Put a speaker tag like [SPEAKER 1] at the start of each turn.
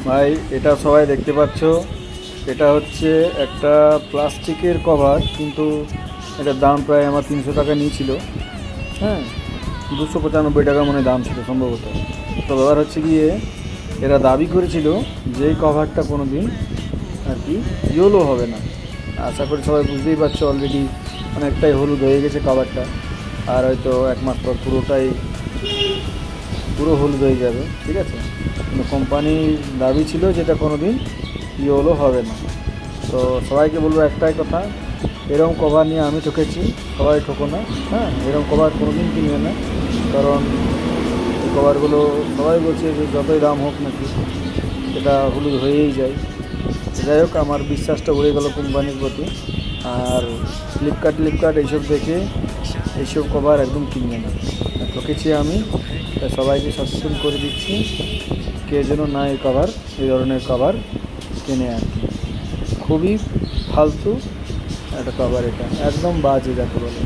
[SPEAKER 1] ভাই এটা সবাই দেখতে পাচ্ছ, এটা হচ্ছে একটা প্লাস্টিকের কভার, কিন্তু এটার দাম প্রায় আমার 300 টাকা নিয়েছিল। হ্যাঁ, 295 টাকা মনে হয় দাম ছিল সম্ভবত। তো ব্যাপার হচ্ছে গিয়ে এরা দাবি করেছিল যে এই কভারটা কোনো দিন আর কি ইয়েলো হবে না। আশা করি সবাই বুঝতেই পারছো, অলরেডি অনেকটাই হলুদ হয়ে গেছে কভারটা, আর হয়তো 1 মাস পর পুরো হলুদ হয়ে যাবে। ঠিক আছে, কিন্তু কোম্পানির দাবি ছিল যেটা কোনো দিন ইয়েলো হবে না। তো সবাইকে বলবো একটাই কথা, এরকম কভার নিয়ে আমি ঠকেছি, সবাই ঠকো না। হ্যাঁ, এরকম কভার কোনো দিন কিনবে না, কারণ এই কভারগুলো সবাই বলছে যে যতই দাম হোক নাকি এটা হলুদ হয়েই যায়। যাই হোক, আমার বিশ্বাসটা উড়ে গেল কোম্পানির প্রতি। আর ফ্লিপকার্ট এইসব দেখে এইসব কভার একদম কিনবে না, ঠকেছি আমি। তাই সবাইকে সচেতন করে দিচ্ছি, কে যেন না এই ধরনের কভার কেনে আর কি। খুবই ফালতু একটা কভার, এটা একদম বাজে যাকে বলে।